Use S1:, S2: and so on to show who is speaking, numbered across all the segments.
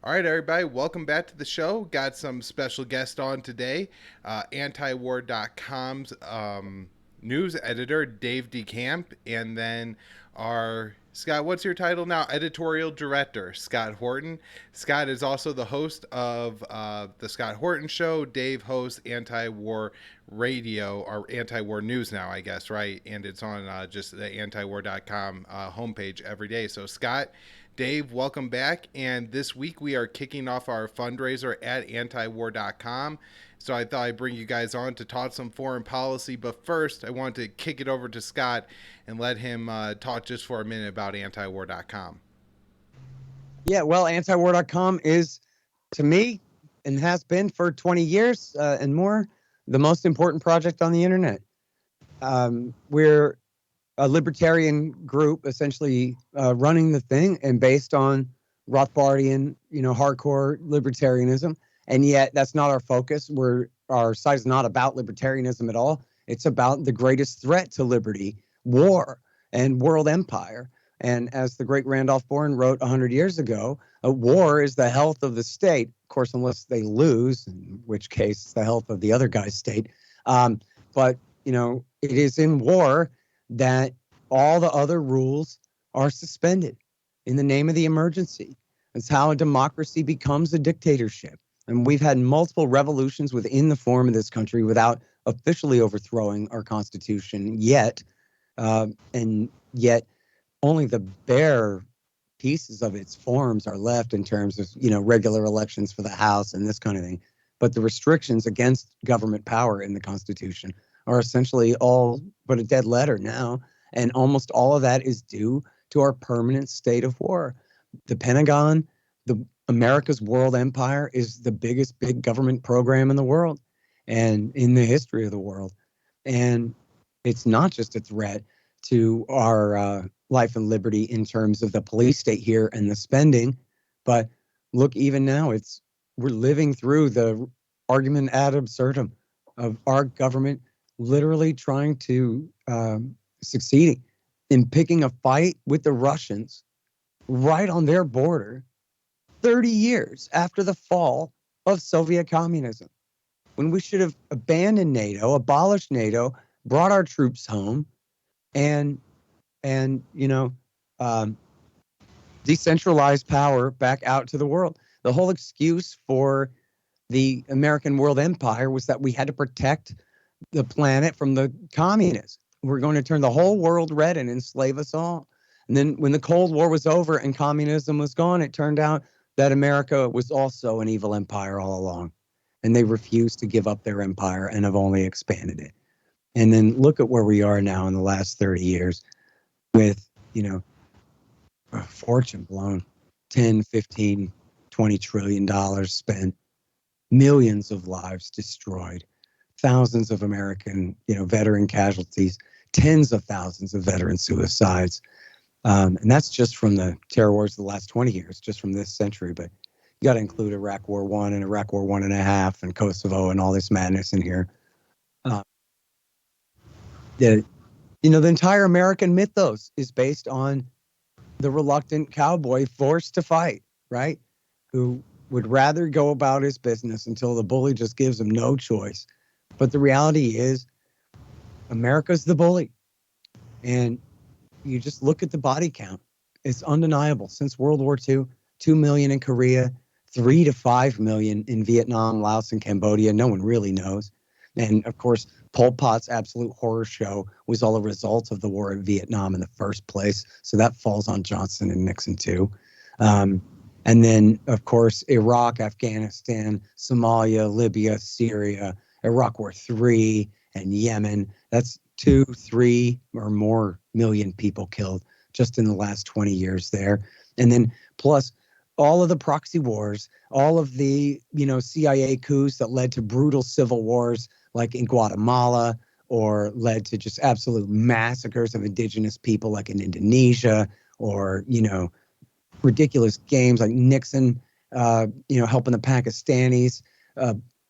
S1: All right, everybody, welcome back to the show. Got some special guest on today. Antiwar.com's news editor, Dave DeCamp, and then our Scott, what's your title now? Editorial director, Scott Horton. Scott is also the host of the Scott Horton Show. Dave hosts Anti-War Radio or Anti-War News now, I guess, right? And it's on just the antiwar.com homepage every day. So, Scott, Dave, welcome back. And this week we are kicking off our fundraiser at antiwar.com. So I thought I'd bring you guys on to talk some foreign policy. But first, I want to kick it over to Scott and let him talk just for a minute about antiwar.com.
S2: Yeah, well, antiwar.com is, to me, and has been for 20 years and more, the most important project on the internet. We're a libertarian group, essentially running the thing, and based on Rothbardian, hardcore libertarianism. And yet, that's not our focus. Our site is not about libertarianism at all. It's about the greatest threat to liberty, war, and world empire. And as the great Randolph Bourne wrote 100 years ago, a war is the health of the state, of course, unless they lose, in which case it's the health of the other guy's state. But, it is in war that all the other rules are suspended in the name of the emergency. It's how a democracy becomes a dictatorship. And we've had multiple revolutions within the form of this country without officially overthrowing our Constitution yet. And yet only the bare pieces of its forms are left in terms of, regular elections for the House and this kind of thing. But the restrictions against government power in the Constitution are essentially all but a dead letter now. And almost all of that is due to our permanent state of war. The Pentagon, America's world empire, is the biggest big government program in the world and in the history of the world. And it's not just a threat to our life and liberty in terms of the police state here and the spending, but look, even now, we're living through the argument ad absurdum of our government literally trying to succeeding in picking a fight with the Russians right on their border 30 years after the fall of Soviet communism, when we should have abandoned NATO, abolished NATO, brought our troops home, and decentralized power back out to the world. The whole excuse for the American world empire was that we had to protect the planet from the communists. We're going to turn the whole world red and enslave us all. And then when the Cold War was over and communism was gone, it turned out that America was also an evil empire all along. And they refused to give up their empire and have only expanded it. And then look at where we are now in the last 30 years with, a fortune blown, 10, 15, 20 trillion dollars spent, millions of lives destroyed, thousands of American, veteran casualties, tens of thousands of veteran suicides. And that's just from the terror wars of the last 20 years, just from this century. But you got to include Iraq War I and Iraq War 1.5 and Kosovo and all this madness in here. The entire American mythos is based on the reluctant cowboy forced to fight, right? Who would rather go about his business until the bully just gives him no choice. But the reality is, America's the bully. And you just look at the body count. It's undeniable. Since World War II, 2 million in Korea, 3 to 5 million in Vietnam, Laos, and Cambodia. No one really knows. And of course, Pol Pot's absolute horror show was all a result of the war in Vietnam in the first place. So that falls on Johnson and Nixon too. And then, of course, Iraq, Afghanistan, Somalia, Libya, Syria, Iraq War III, and Yemen. That's 2, 3, or more million people killed just in the last 20 years there. And then plus all of the proxy wars, all of the, CIA coups that led to brutal civil wars like in Guatemala, or led to just absolute massacres of indigenous people like in Indonesia, or, ridiculous games like Nixon, helping the Pakistanis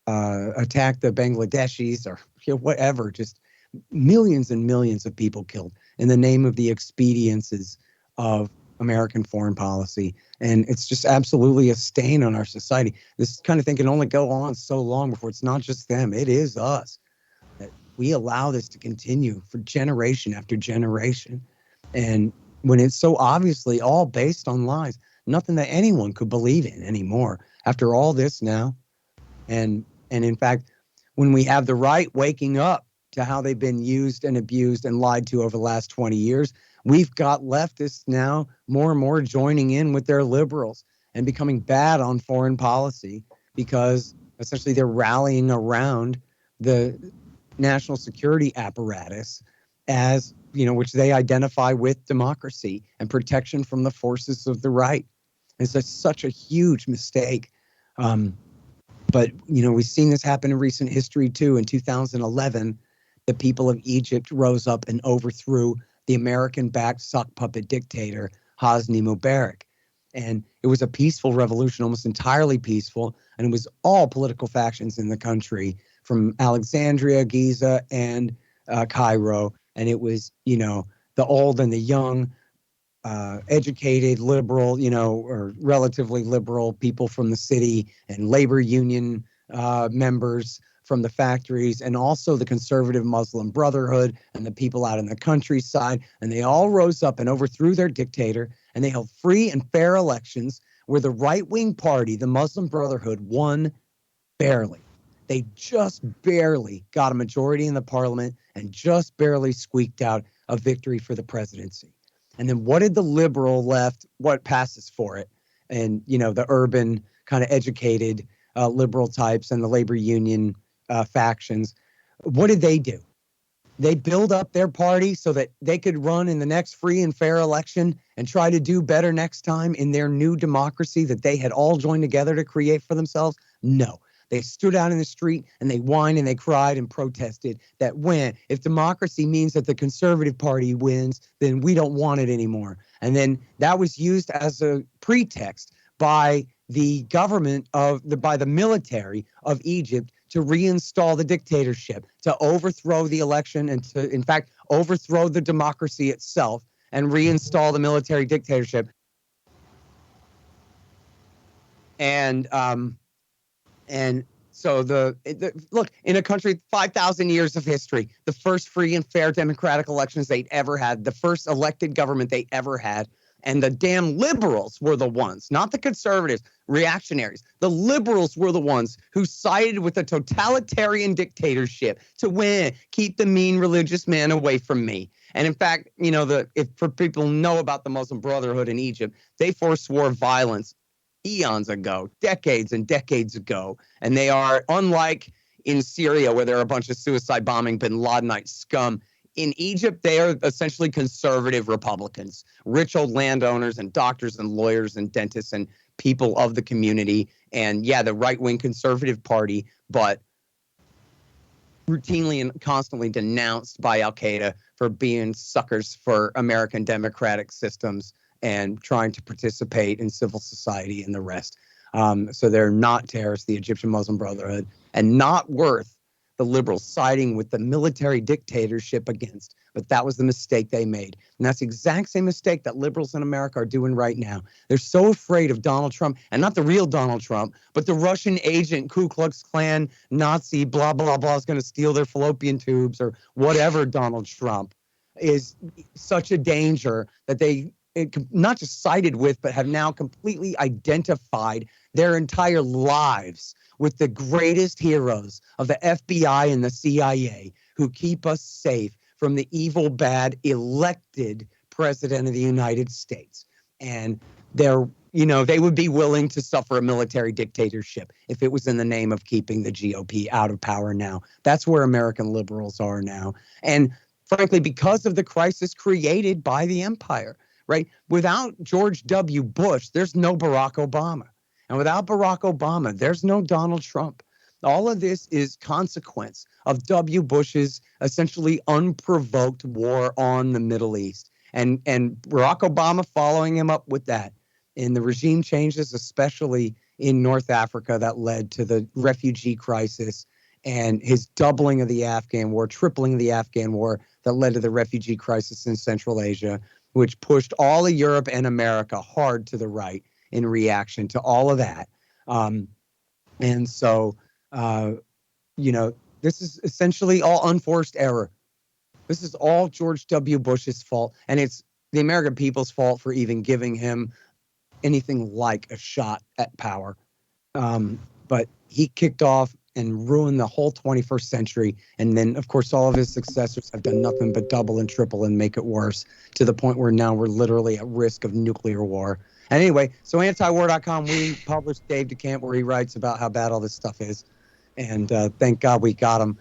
S2: attack the Bangladeshis, or whatever. Just millions and millions of people killed in the name of the expediences of American foreign policy. And it's just absolutely a stain on our society. This kind of thing can only go on so long before it's not just them, it is us. That we allow this to continue for generation after generation. And when it's so obviously all based on lies, nothing that anyone could believe in anymore after all this now. And in fact, when we have the right waking up to how they've been used and abused and lied to over the last 20 years, we've got leftists now more and more joining in with their liberals and becoming bad on foreign policy because essentially they're rallying around the national security apparatus as, which they identify with democracy and protection from the forces of the right. It's such a huge mistake. But, we've seen this happen in recent history, too. In 2011, the people of Egypt rose up and overthrew the American-backed sock puppet dictator, Hosni Mubarak. And it was a peaceful revolution, almost entirely peaceful. And it was all political factions in the country from Alexandria, Giza, and Cairo. And it was, the old and the young, educated, liberal, or relatively liberal people from the city and labor union members from the factories, and also the conservative Muslim Brotherhood and the people out in the countryside. And they all rose up and overthrew their dictator, and they held free and fair elections where the right-wing party, the Muslim Brotherhood, won barely. They just barely got a majority in the parliament and just barely squeaked out a victory for the presidency. And then what did the liberal left, what passes for it? And, the urban kind of educated liberal types and the labor union factions, what did they do? They build up their party so that they could run in the next free and fair election and try to do better next time in their new democracy that they had all joined together to create for themselves? No. They stood out in the street and they whined and they cried and protested that if democracy means that the conservative party wins, then we don't want it anymore. And then that was used as a pretext by the government by the military of Egypt to reinstall the dictatorship, to overthrow the election and to, in fact, overthrow the democracy itself and reinstall the military dictatorship. And so look, in a country, 5,000 years of history, the first free and fair democratic elections they'd ever had, the first elected government they ever had, and the damn liberals were the ones, not the conservatives, reactionaries. The liberals were the ones who sided with a totalitarian dictatorship to win, keep the mean religious man away from me. And in fact, if for people who know about the Muslim Brotherhood in Egypt, they forswore violence eons ago, decades and decades ago. And they are, unlike in Syria, where there are a bunch of suicide bombing bin Ladenite scum, in Egypt, they are essentially conservative Republicans, rich old landowners and doctors and lawyers and dentists and people of the community. And yeah, the right-wing conservative party, but routinely and constantly denounced by Al-Qaeda for being suckers for American democratic systems and trying to participate in civil society and the rest. So they're not terrorists, the Egyptian Muslim Brotherhood, and not worth the liberals siding with the military dictatorship against. But that was the mistake they made. And that's the exact same mistake that liberals in America are doing right now. They're so afraid of Donald Trump, and not the real Donald Trump, but the Russian agent, Ku Klux Klan, Nazi, blah, blah, blah, is going to steal their fallopian tubes or whatever. Donald Trump is such a danger that they not just sided with, but have now completely identified their entire lives with the greatest heroes of the FBI and the CIA who keep us safe from the evil, bad, elected president of the United States. And they would be willing to suffer a military dictatorship if it was in the name of keeping the GOP out of power now. That's where American liberals are now. And frankly, because of the crisis created by the empire. Right? Without George W. Bush, there's no Barack Obama. And without Barack Obama, there's no Donald Trump. All of this is consequence of W. Bush's essentially unprovoked war on the Middle East. And Barack Obama following him up with that. And the regime changes, especially in North Africa, that led to the refugee crisis and his doubling of the Afghan war, tripling of the Afghan war that led to the refugee crisis in Central Asia. which pushed all of Europe and America hard to the right in reaction to all of that. And so, you know, this is essentially all unforced error. This is all George W. Bush's fault, and it's the American people's fault for even giving him anything like a shot at power. But he kicked off and ruined the whole 21st century. And then, of course, all of his successors have done nothing but double and triple and make it worse, to the point where now we're literally at risk of nuclear war. And anyway, so antiwar.com, we published Dave DeCamp, where he writes about how bad all this stuff is. And thank God we got him,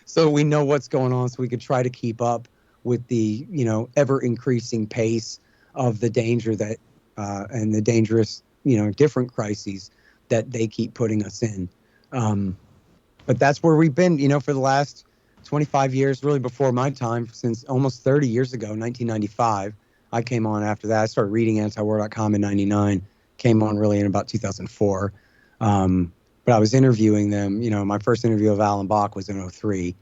S2: so we know what's going on, so we could try to keep up with the, you know, ever increasing pace of the danger that and the dangerous, you know, different crises that they keep putting us in. But that's where we've been, you know, for the last 25 years, really before my time, since almost 30 years ago, 1995. I came on after that. I started reading antiwar.com in 99, came on really in about 2004. But I was interviewing them, you know, my first interview of Alan Bach was in 03.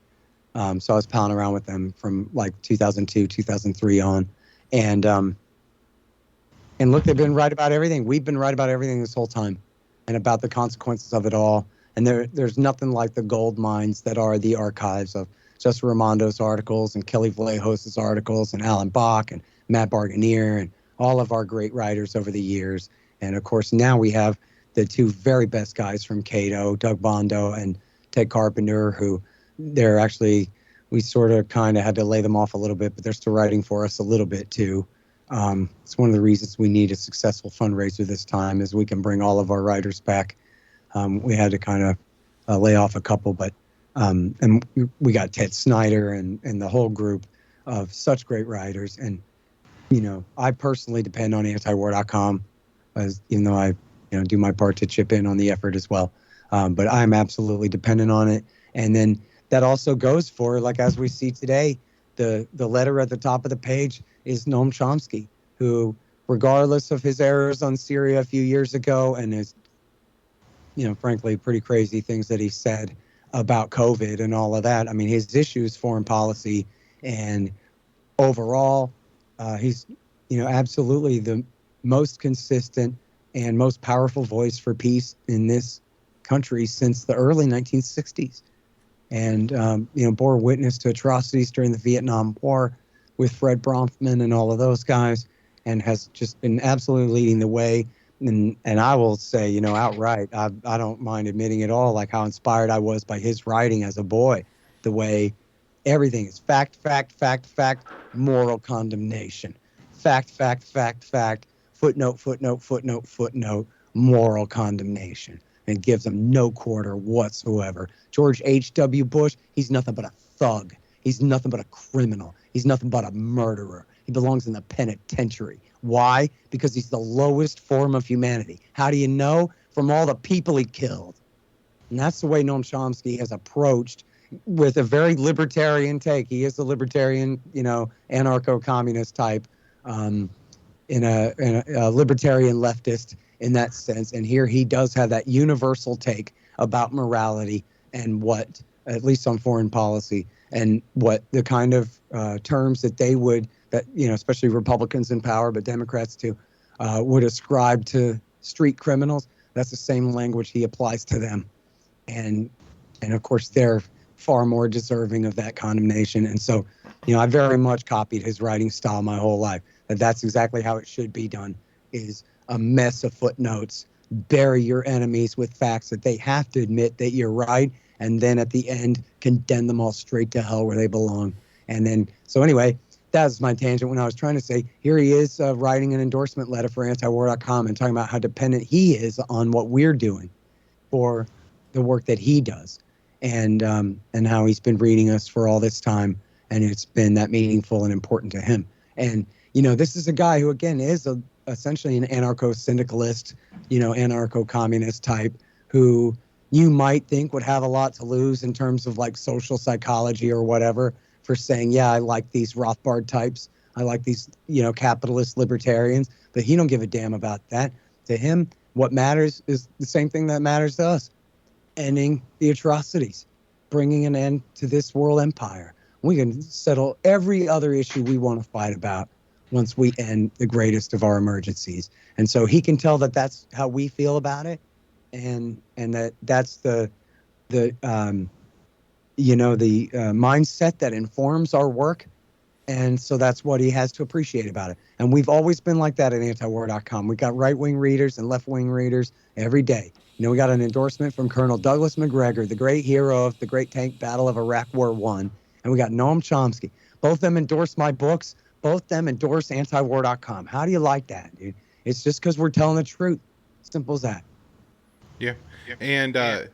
S2: So I was palling around with them from like 2002, 2003 on. And look, they've been right about everything. We've been right about everything this whole time, and about the consequences of it all. And there's nothing like the gold mines that are the archives of Justin Raimondo's articles and Kelly Vallejos' articles and Alan Bach and Matt Barganier and all of our great writers over the years. And of course, now we have the two very best guys from Cato, Doug Bondo and Ted Carpenter, who they're actually, we sort of kind of had to lay them off a little bit, but they're still writing for us a little bit too. It's one of the reasons we need a successful fundraiser this time, is we can bring all of our writers back. We had to kind of lay off a couple, but and we got Ted Snyder and the whole group of such great writers. And, you know, I personally depend on antiwar.com, as even though I, you know, do my part to chip in on the effort as well. But I'm absolutely dependent on it. And then that also goes for, like, as we see today, the letter at the top of the page is Noam Chomsky, who, regardless of his errors on Syria a few years ago and his, you know, frankly, pretty crazy things that he said about COVID and all of that, I mean, his issue is foreign policy. And overall, he's, you know, absolutely the most consistent and most powerful voice for peace in this country since the early 1960s. And, you know, bore witness to atrocities during the Vietnam War with Fred Bronfman and all of those guys, and has just been absolutely leading the way. And I will say, you know, outright, I don't mind admitting it all, like how inspired I was by his writing as a boy, the way everything is fact, fact, fact, fact, moral condemnation, fact, fact, fact, fact, footnote, footnote, footnote, footnote, moral condemnation. And gives them no quarter whatsoever. George H.W. Bush, he's nothing but a thug. He's nothing but a criminal. He's nothing but a murderer. He belongs in the penitentiary. Why? Because he's the lowest form of humanity. How do you know? From all the people he killed. And that's the way Noam Chomsky has approached, with a very libertarian take. He is a libertarian, you know, anarcho-communist type, in a libertarian leftist in that sense. And here he does have that universal take about morality and what, at least on foreign policy, and what the kind of terms that they would, that, you know, especially Republicans in power, but Democrats too, would ascribe to street criminals. That's the same language he applies to them. And of course, they're far more deserving of that condemnation. And so, you know, I very much copied his writing style my whole life. That's exactly how it should be done, is a mess of footnotes, bury your enemies with facts that they have to admit that you're right, and then at the end, condemn them all straight to hell where they belong. And then, so anyway, that was my tangent when I was trying to say, here he is writing an endorsement letter for antiwar.com and talking about how dependent he is on what we're doing for the work that he does, and how he's been reading us for all this time, and it's been that meaningful and important to him. And, you know, this is a guy who, again, is essentially an anarcho-syndicalist, you know, anarcho-communist type, who you might think would have a lot to lose in terms of like social psychology or whatever, for saying, yeah, I like these Rothbard types, I like these, you know, capitalist libertarians, but he don't give a damn about that. To him, what matters is the same thing that matters to us: ending the atrocities, bringing an end to this world empire. We can settle every other issue we want to fight about once we end the greatest of our emergencies. And so he can tell that that's how we feel about it, and that's the mindset that informs our work. And so that's what he has to appreciate about it. And we've always been like that at antiwar.com. We got right-wing readers and left-wing readers every day. We got an endorsement from Colonel Douglas McGregor, the great hero of the Great Tank Battle of Iraq War I. And we got Noam Chomsky. Both of them endorse my books. Both of them endorse antiwar.com. How do you like that, dude? It's just because we're telling the truth. Simple as that.
S1: Yeah. And oh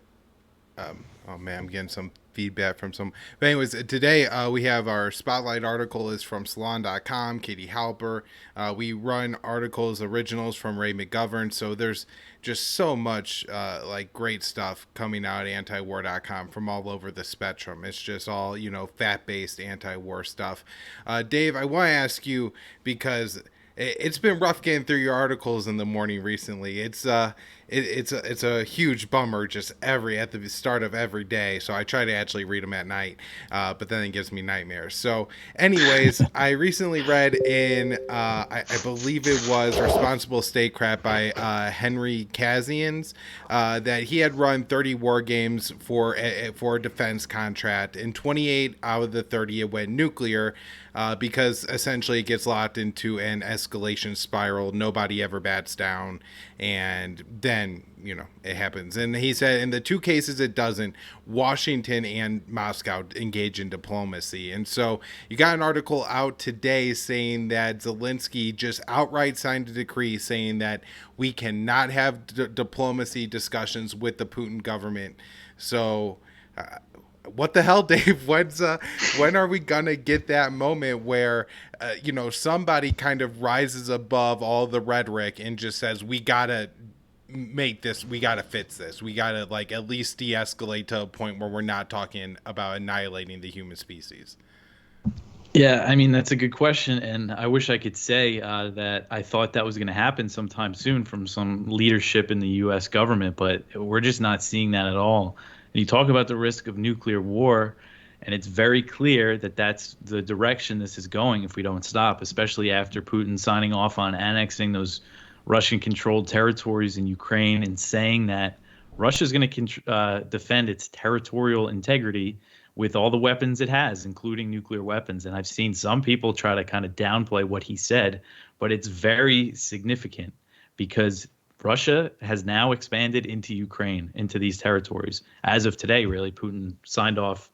S1: man, I'm getting some feedback from some. But anyways, today we have our spotlight article is from salon.com, Katie Halper. We run articles originals from Ray McGovern. So there's just so much like great stuff coming out at antiwar.com from all over the spectrum. It's just all, fat-based anti-war stuff. Dave, I want to ask you, because it's been rough getting through your articles in the morning recently. It's a huge bummer just at the start of every day. So I try to actually read them at night, but then it gives me nightmares. So, anyways, I recently read in I believe it was Responsible Statecraft by Henry Kazians that he had run 30 war games for a defense contract, and 28 out of the 30 it went nuclear. Because essentially it gets locked into an escalation spiral. Nobody ever bats down. And then, it happens. And he said in the two cases it doesn't, Washington and Moscow engage in diplomacy. And so you got an article out today saying that Zelensky just outright signed a decree saying that we cannot have diplomacy discussions with the Putin government. So what the hell, Dave? When are we gonna get that moment where somebody kind of rises above all the rhetoric and just says, we gotta make this, we gotta fix this, we gotta at least de-escalate to a point where we're not talking about annihilating the human species?
S3: Yeah, I mean, that's a good question, and I wish I could say that I thought that was going to happen sometime soon from some leadership in the U.S. government, but we're just not seeing that at all. And you talk about the risk of nuclear war, and it's very clear that that's the direction this is going if we don't stop, especially after Putin signing off on annexing those Russian-controlled territories in Ukraine and saying that Russia is going to defend its territorial integrity with all the weapons it has, including nuclear weapons. And I've seen some people try to kind of downplay what he said, but it's very significant because Russia has now expanded into Ukraine, into these territories. As of today, really, Putin signed off,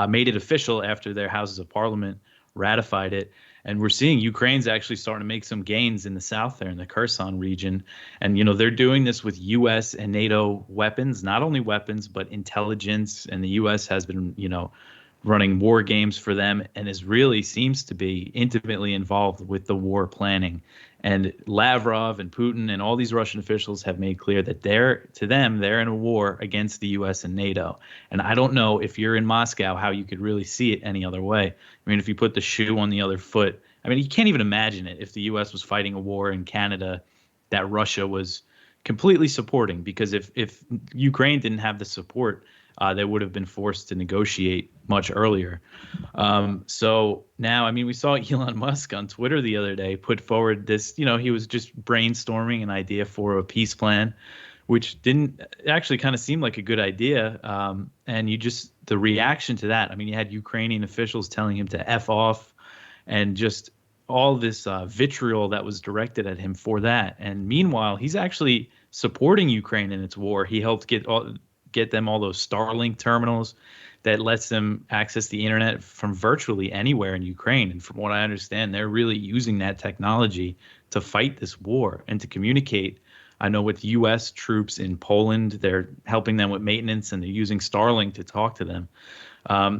S3: made it official after their houses of parliament ratified it. And we're seeing Ukraine's actually starting to make some gains in the south there in the Kherson region. And, they're doing this with U.S. and NATO weapons, not only weapons, but intelligence. And the U.S. has been, running war games for them and really seems to be intimately involved with the war planning. And Lavrov and Putin and all these Russian officials have made clear that they're in a war against the U.S. and NATO. And I don't know if you're in Moscow how you could really see it any other way. I mean, if you put the shoe on the other foot, I mean, you can't even imagine it if the U.S. was fighting a war in Canada that Russia was completely supporting, because if Ukraine didn't have the support, they would have been forced to negotiate much earlier. So now, I mean, we saw Elon Musk on Twitter the other day put forward this, he was just brainstorming an idea for a peace plan, which didn't actually kind of seem like a good idea. And the reaction to that, I mean, you had Ukrainian officials telling him to F off and just all this vitriol that was directed at him for that. And meanwhile, he's actually supporting Ukraine in its war. He helped get them all those Starlink terminals that lets them access the internet from virtually anywhere in Ukraine. And from what I understand, they're really using that technology to fight this war and to communicate. I know with U.S. troops in Poland, they're helping them with maintenance and they're using Starlink to talk to them.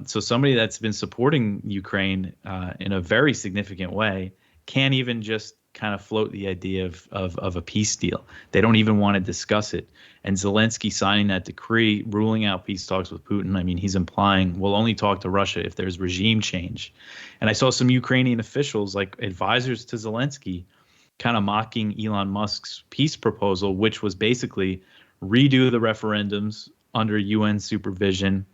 S3: So somebody that's been supporting Ukraine in a very significant way can't even just kind of float the idea of a peace deal. They don't even want to discuss it. And Zelensky signing that decree, ruling out peace talks with Putin, I mean, he's implying we'll only talk to Russia if there's regime change. And I saw some Ukrainian officials, like advisors to Zelensky, kind of mocking Elon Musk's peace proposal, which was basically redo the referendums under UN supervision.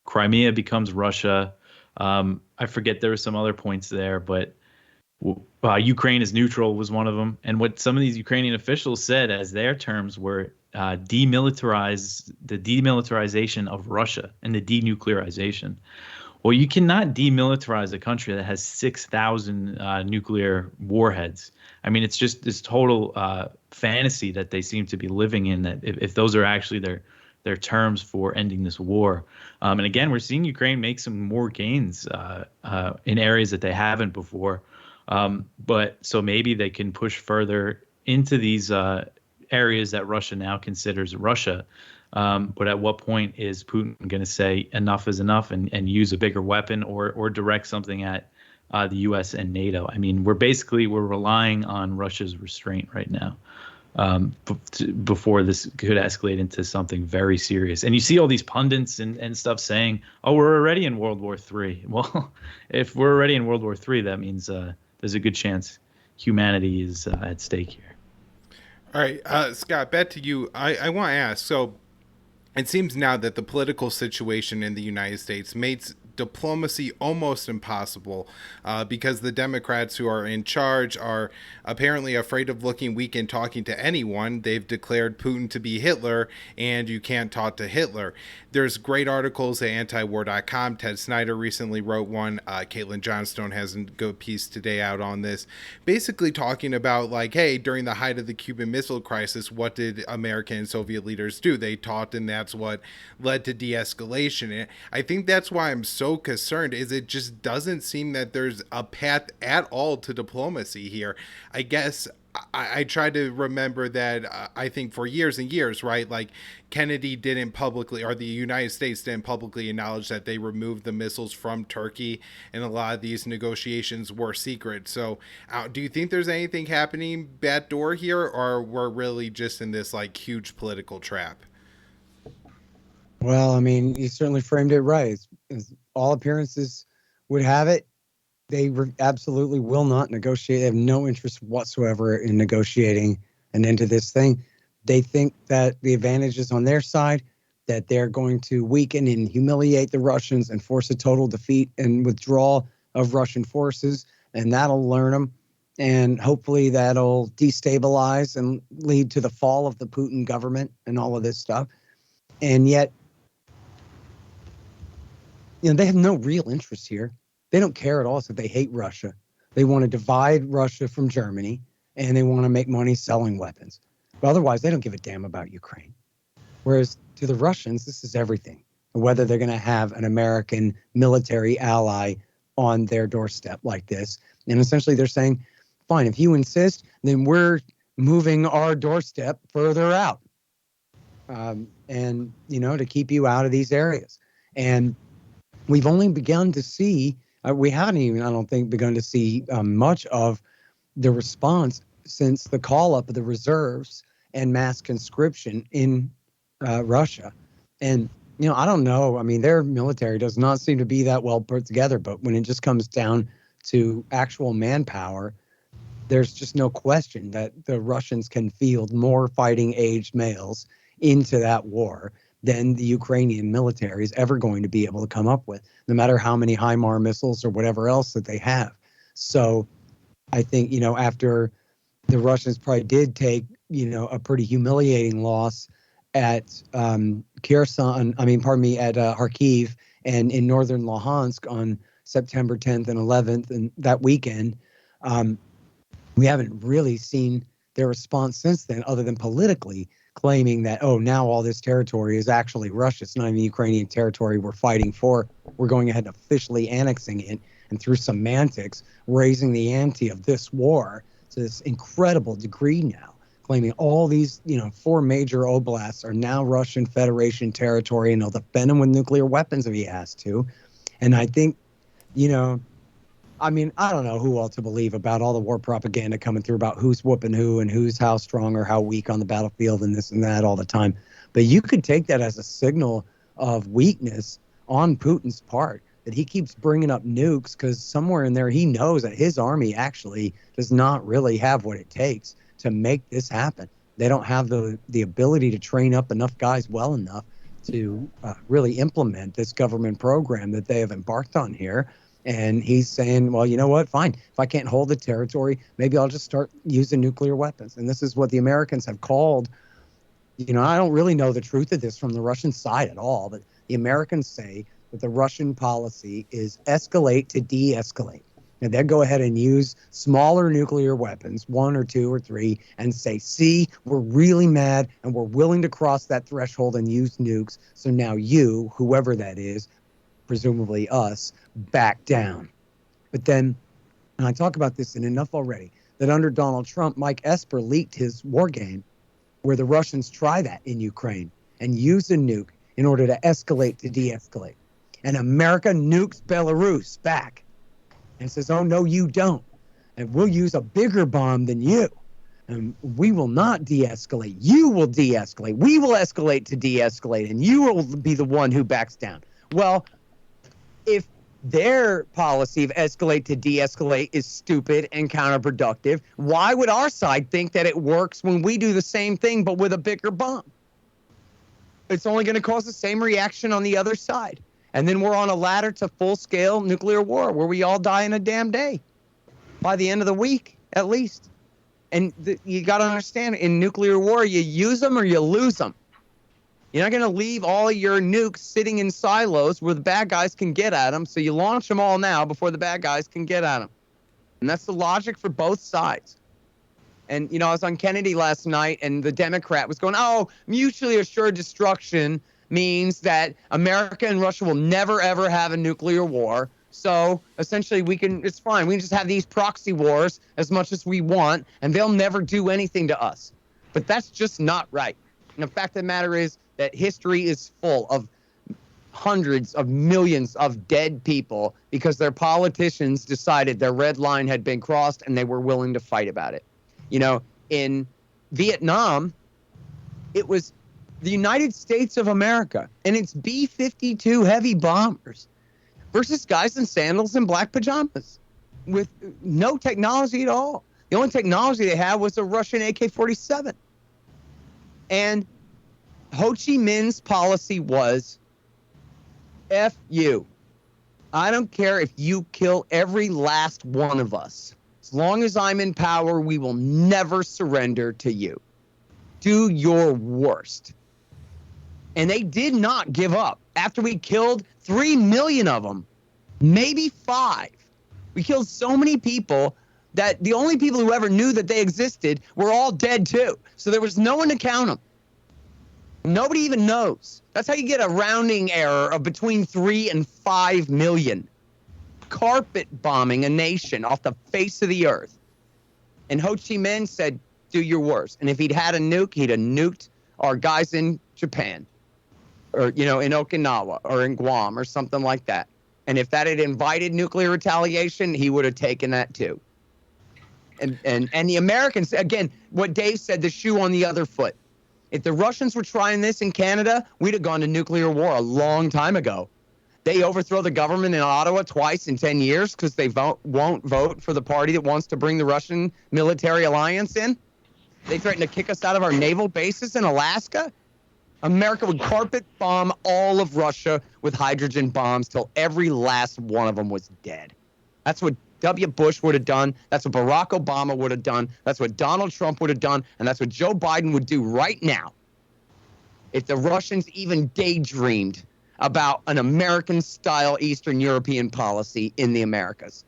S3: Crimea becomes Russia. I forget there were some other points there, but Ukraine is neutral was one of them. And what some of these Ukrainian officials said as their terms were the demilitarization of Russia and the denuclearization. Well, you cannot demilitarize a country that has 6,000 nuclear warheads. I mean, it's just this total fantasy that they seem to be living in, that if those are actually their terms for ending this war. And again, we're seeing Ukraine make some more gains in areas that they haven't before. But so maybe they can push further into these areas that Russia now considers Russia. But at what point is Putin going to say enough is enough and use a bigger weapon or direct something at the U.S. and NATO? I mean, we're relying on Russia's restraint right now before this could escalate into something very serious. And you see all these pundits and stuff saying, oh, we're already in World War III. Well, if we're already in World War III, that means there's a good chance humanity is at stake here.
S1: All right, Scott, back to you. I want to ask, so it seems now that the political situation in the United States makes diplomacy almost impossible because the Democrats who are in charge are apparently afraid of looking weak and talking to anyone. They've declared Putin to be Hitler, and you can't talk to Hitler. There's great articles at antiwar.com. Ted Snyder recently wrote one. Caitlin Johnstone has a good piece today out on this, basically talking about, like, hey, during the height of the Cuban Missile Crisis, what did American and Soviet leaders do? They talked, and that's what led to de-escalation. And I think that's why I'm so concerned, is it just doesn't seem that there's a path at all to diplomacy here. I guess I try to remember that I think for years and years, right, like Kennedy didn't publicly, or the United States didn't publicly acknowledge that they removed the missiles from Turkey, and a lot of these negotiations were secret. So do you think there's anything happening backdoor here, or we're really just in this like huge political trap?
S2: Well, I mean, you certainly framed it right. As all appearances would have it, they absolutely will not negotiate. They have no interest whatsoever in negotiating an end to this thing. They think that the advantage is on their side, that they're going to weaken and humiliate the Russians and force a total defeat and withdrawal of Russian forces, and that'll learn them. And hopefully that'll destabilize and lead to the fall of the Putin government and all of this stuff. And yet, they have no real interest here. They don't care at all. So they hate Russia. They want to divide Russia from Germany, and they want to make money selling weapons. But otherwise, they don't give a damn about Ukraine. Whereas to the Russians, this is everything. Whether they're going to have an American military ally on their doorstep like this. And essentially they're saying, fine, if you insist, then we're moving our doorstep further out. And, to keep you out of these areas. And we've only begun to see, we haven't even, I don't think, begun to see much of the response since the call up of the reserves and mass conscription in Russia. And, I don't know. I mean, their military does not seem to be that well put together. But when it just comes down to actual manpower, there's just no question that the Russians can field more fighting aged males into that war than the Ukrainian military is ever going to be able to come up with, no matter how many HIMARS missiles or whatever else that they have. So I think, after the Russians probably did take, a pretty humiliating loss at Kherson, at Kharkiv and in northern Luhansk on September 10th and 11th, and that weekend, we haven't really seen their response since then, other than politically claiming that, oh, now all this territory is actually Russia. It's not even Ukrainian territory we're fighting for. We're going ahead and officially annexing it, and through semantics, raising the ante of this war to this incredible degree now, claiming all these, 4 major oblasts are now Russian Federation territory, and they'll defend them with nuclear weapons if he has to. And I think, I don't know who all to believe about all the war propaganda coming through about who's whooping who and who's how strong or how weak on the battlefield and this and that all the time. But you could take that as a signal of weakness on Putin's part, that he keeps bringing up nukes because somewhere in there he knows that his army actually does not really have what it takes to make this happen. They don't have the ability to train up enough guys well enough to really implement this government program that they have embarked on here. And he's saying, well, you know what? Fine. If I can't hold the territory, maybe I'll just start using nuclear weapons. And this is what the Americans have called. I don't really know the truth of this from the Russian side at all, but the Americans say that the Russian policy is escalate to de-escalate. And they'll go ahead and use smaller nuclear weapons, 1 or 2 or 3, and say, see, we're really mad and we're willing to cross that threshold and use nukes. So now you, whoever that is, presumably us, back down. But then, and I talk about this in enough already, that under Donald Trump, Mike Esper leaked his war game where the Russians try that in Ukraine and use a nuke in order to escalate to de-escalate. And America nukes Belarus back and says, oh, no, you don't. And we'll use a bigger bomb than you. And we will not de-escalate. You will de-escalate. We will escalate to de-escalate, and you will be the one who backs down. Well, if their policy of escalate to de-escalate is stupid and counterproductive, why would our side think that it works when we do the same thing but with a bigger bomb? It's only going to cause the same reaction on the other side. And then we're on a ladder to full-scale nuclear war where we all die in a damn day by the end of the week, at least. And you got to understand, in nuclear war, you use them or you lose them. You're not going to leave all your nukes sitting in silos where the bad guys can get at them. So you launch them all now before the bad guys can get at them. And that's the logic for both sides. And, I was on Kennedy last night and the Democrat was going, oh, mutually assured destruction means that America and Russia will never, ever have a nuclear war. So essentially it's fine. We can just have these proxy wars as much as we want and they'll never do anything to us. But that's just not right. And the fact of the matter is, that history is full of hundreds of millions of dead people because their politicians decided their red line had been crossed and they were willing to fight about it. In Vietnam, it was the United States of America and its B-52 heavy bombers versus guys in sandals and black pajamas with no technology at all. The only technology they had was a Russian AK-47. And Ho Chi Minh's policy was, F you. I don't care if you kill every last one of us. As long as I'm in power, we will never surrender to you. Do your worst. And they did not give up. After we killed 3 million of them, maybe 5. We killed so many people that the only people who ever knew that they existed were all dead too. So there was no one to count them. Nobody even knows. That's how you get a rounding error of between 3 and 5 million. Carpet bombing a nation off the face of the earth. And Ho Chi Minh said, do your worst. And if he'd had a nuke, he'd have nuked our guys in Japan or, in Okinawa or in Guam or something like that. And if that had invited nuclear retaliation, he would have taken that too. And the Americans, again, what Dave said, the shoe on the other foot. If the Russians were trying this in Canada, we'd have gone to nuclear war a long time ago. They overthrow the government in Ottawa twice in 10 years because they won't vote for the party that wants to bring the Russian military alliance in. They threaten to kick us out of our naval bases in Alaska. America would carpet bomb all of Russia with hydrogen bombs till every last one of them was dead. That's what W. Bush would have done. That's what Barack Obama would have done. That's what Donald Trump would have done. And that's what Joe Biden would do right now if the Russians even daydreamed about an American-style Eastern European policy in the Americas.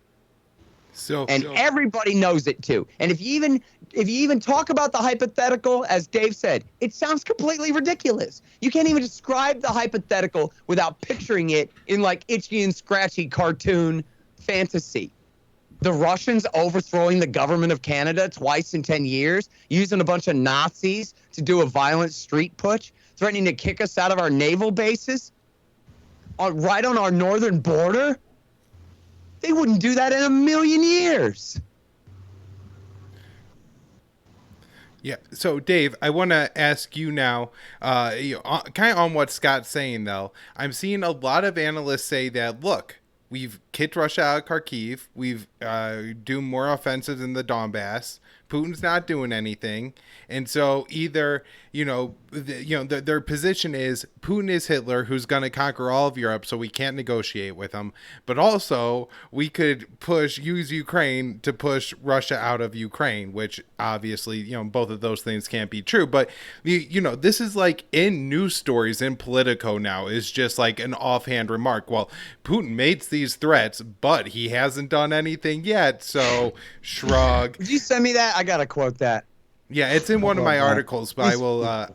S2: And everybody knows it too. And if you even talk about the hypothetical, as Dave said, it sounds completely ridiculous. You can't even describe the hypothetical without picturing it in like itchy and scratchy cartoon fantasy. The Russians overthrowing the government of Canada twice in 10 years, using a bunch of Nazis to do a violent street putsch, threatening to kick us out of our naval bases right on our northern border. They wouldn't do that in a million years.
S1: Yeah. So, Dave, I want to ask you now, kind of on what Scott's saying, though. I'm seeing a lot of analysts say that, look, we've kicked Russia out of Kharkiv. We've do more offensives in the Donbass. Putin's not doing anything. And so either, their position is Putin is Hitler who's going to conquer all of Europe, so we can't negotiate with him. But also we could use Ukraine to push Russia out of Ukraine, which obviously, both of those things can't be true. But, this is like in news stories in Politico now is just like an offhand remark. Well, Putin makes these threats, but he hasn't done anything yet. So shrug.
S2: Did you send me that? I got to quote that.
S1: Yeah, it's in one of my articles, but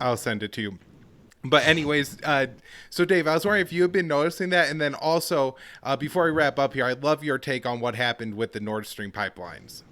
S1: I'll send it to you. But anyways, so Dave, I was wondering if you have been noticing that, and then also before we wrap up here, I'd love your take on what happened with the Nord Stream pipelines.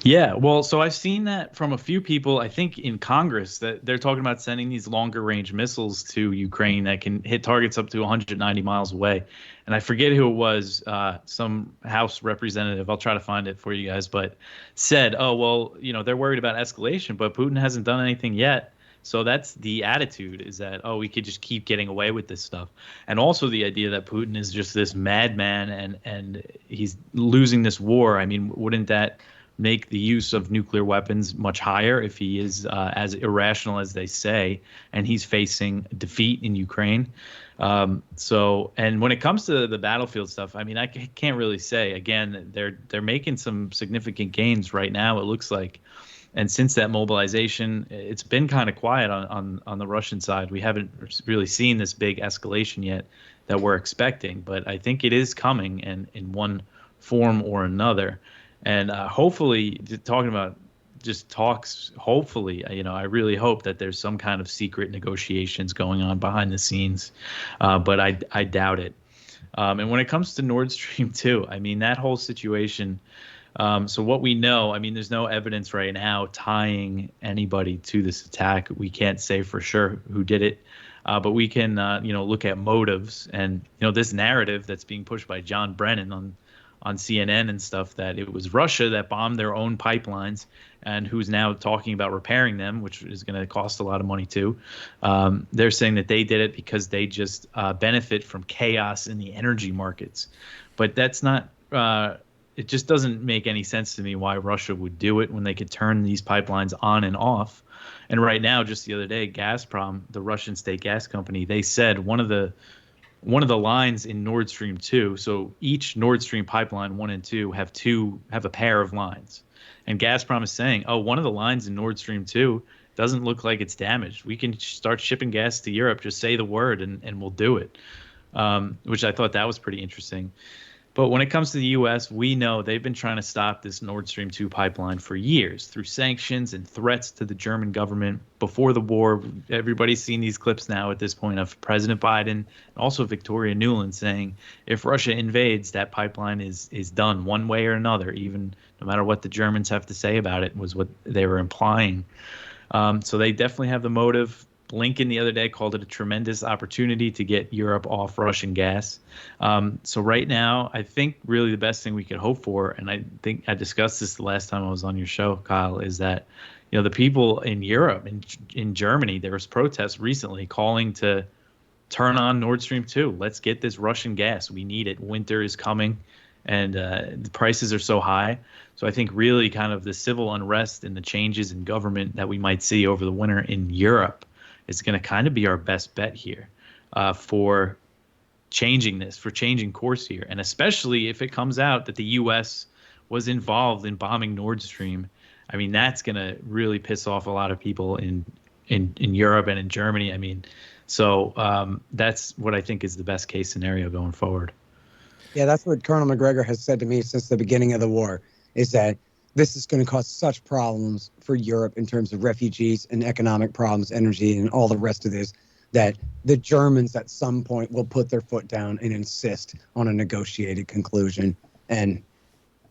S3: Yeah, well, so I've seen that from a few people, I think in Congress, that they're talking about sending these longer range missiles to Ukraine that can hit targets up to 190 miles away. And I forget who it was, some House representative, I'll try to find it for you guys, but said, oh, well, they're worried about escalation, but Putin hasn't done anything yet. So that's the attitude, is that, oh, we could just keep getting away with this stuff. And also the idea that Putin is just this madman and he's losing this war. I mean, wouldn't that make the use of nuclear weapons much higher if he is as irrational as they say, and he's facing defeat in Ukraine? And when it comes to the battlefield stuff, I mean, I can't really say. Again, they're making some significant gains right now, it looks like. And since that mobilization, it's been kind of quiet on the Russian side. We haven't really seen this big escalation yet that we're expecting, but I think it is coming, and in one form or another. And hopefully, talking about just talks, hopefully, I really hope that there's some kind of secret negotiations going on behind the scenes, but I doubt it. And when it comes to Nord Stream 2, I mean, that whole situation, so what we know, I mean, there's no evidence right now tying anybody to this attack. We can't say for sure who did it, but we can, look at motives and, this narrative that's being pushed by John Brennan on CNN and stuff, that it was Russia that bombed their own pipelines and who's now talking about repairing them, which is going to cost a lot of money too. They're saying that they did it because they just benefit from chaos in the energy markets. But that's not it just doesn't make any sense to me why Russia would do it when they could turn these pipelines on and off. And right now, just the other day, Gazprom, the Russian state gas company, they said one of the lines in Nord Stream 2, so each Nord Stream pipeline 1 and 2 have a pair of lines. And Gazprom is saying, oh, one of the lines in Nord Stream 2 doesn't look like it's damaged. We can start shipping gas to Europe. Just say the word and we'll do it, which I thought that was pretty interesting. But when it comes to the U.S., we know they've been trying to stop this Nord Stream 2 pipeline for years through sanctions and threats to the German government. Before the war, everybody's seen these clips now at this point of President Biden and also Victoria Nuland saying if Russia invades, that pipeline is done one way or another, even no matter what the Germans have to say about it, was what they were implying. So they definitely have the motive. Lincoln the other day called it a tremendous opportunity to get Europe off Russian gas. So right now, I think really the best thing we could hope for, and I think I discussed this the last time I was on your show, Kyle, is that the people in Europe, in Germany, there was protests recently calling to turn on Nord Stream 2. Let's get this Russian gas. We need it. Winter is coming, and the prices are so high. So I think really kind of the civil unrest and the changes in government that we might see over the winter in Europe is going to kind of be our best bet here for changing course here. And especially if it comes out that the U.S. was involved in bombing Nord Stream, I mean, that's going to really piss off a lot of people in Europe and in Germany. I mean, so that's what I think is the best case scenario going forward.
S2: Yeah, that's what Colonel McGregor has said to me since the beginning of the war, is that this is going to cause such problems for Europe in terms of refugees and economic problems, energy, and all the rest of this, that the Germans at some point will put their foot down and insist on a negotiated conclusion. And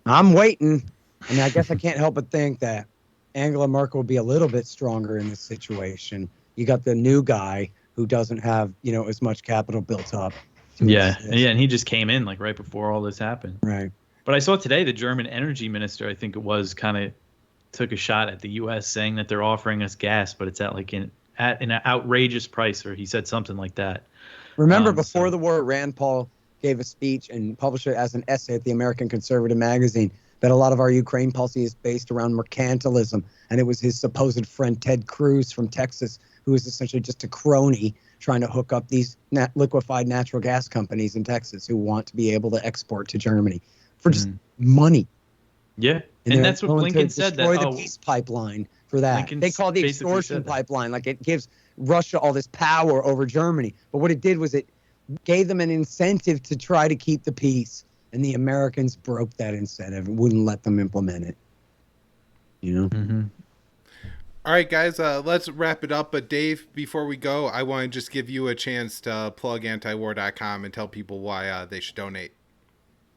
S2: I'm waiting. I mean, I guess I can't help but think that Angela Merkel will be a little bit stronger in this situation. You got the new guy who doesn't have, as much capital built up.
S3: Yeah, and he just came in like right before all this happened.
S2: Right.
S3: But I saw today the German energy minister, I think it was, kind of took a shot at the U.S. saying that they're offering us gas, but it's at an outrageous price, or he said something like that.
S2: Remember, before the war, Rand Paul gave a speech and published it as an essay at the American Conservative magazine, that a lot of our Ukraine policy is based around mercantilism. And it was his supposed friend, Ted Cruz from Texas, who is essentially just a crony trying to hook up these liquefied natural gas companies in Texas who want to be able to export to Germany for just money.
S3: Yeah. And that's what Blinken said.
S2: Destroy the peace pipeline for that.
S3: Blinken
S2: they call the extortion pipeline, like it gives Russia all this power over Germany. But what it did was it gave them an incentive to try to keep the peace. And the Americans broke that incentive and wouldn't let them implement it. You know?
S1: All right, guys, let's wrap it up. But Dave, before we go, I want to just give you a chance to plug antiwar.com and tell people why they should donate.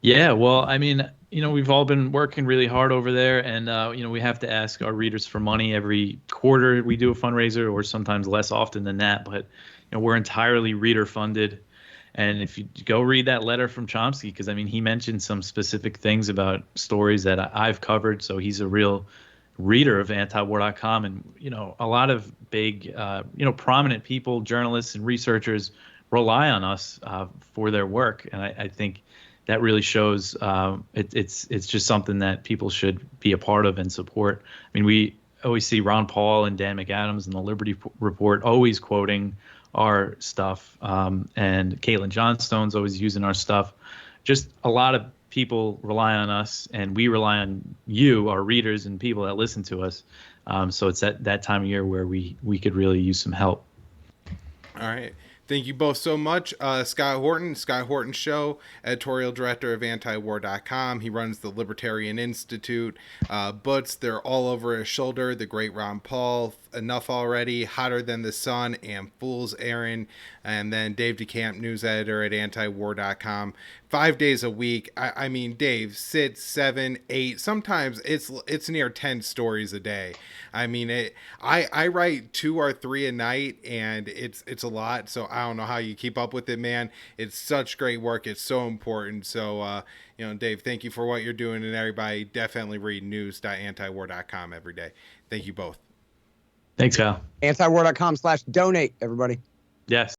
S3: Yeah, well, I mean, we've all been working really hard over there, and we have to ask our readers for money every quarter. We do a fundraiser, or sometimes less often than that, but we're entirely reader funded. And if you go read that letter from Chomsky, because I mean, he mentioned some specific things about stories that I've covered, so he's a real reader of antiwar.com. And a lot of big prominent people, journalists and researchers rely on us for their work, and I think that really shows it's just something that people should be a part of and support. I mean, we always see Ron Paul and Dan McAdams in the Liberty Report always quoting our stuff, and Caitlin Johnstone's always using our stuff. Just a lot of people rely on us, and we rely on you, our readers, and people that listen to us. So it's that time of year where we could really use some help.
S1: All right. Thank you both so much. Scott Horton Show, editorial director of antiwar.com. He runs the Libertarian Institute. Butts, they're all over his shoulder. The great Ron Paul, Enough Already, Hotter Than the Sun, and Fool's Errand. And then Dave DeCamp, news editor at antiwar.com. 5 days a week. I mean, Dave, 6, 7, 8. Sometimes it's near 10 stories a day. I mean, I write 2 or 3 a night, and it's a lot. So I don't know how you keep up with it, man. It's such great work. It's so important. So, Dave, thank you for what you're doing, and everybody definitely read news.antiwar.com every day. Thank you both.
S3: Thanks, Kyle.
S2: Antiwar.com/donate, everybody.
S3: Yes.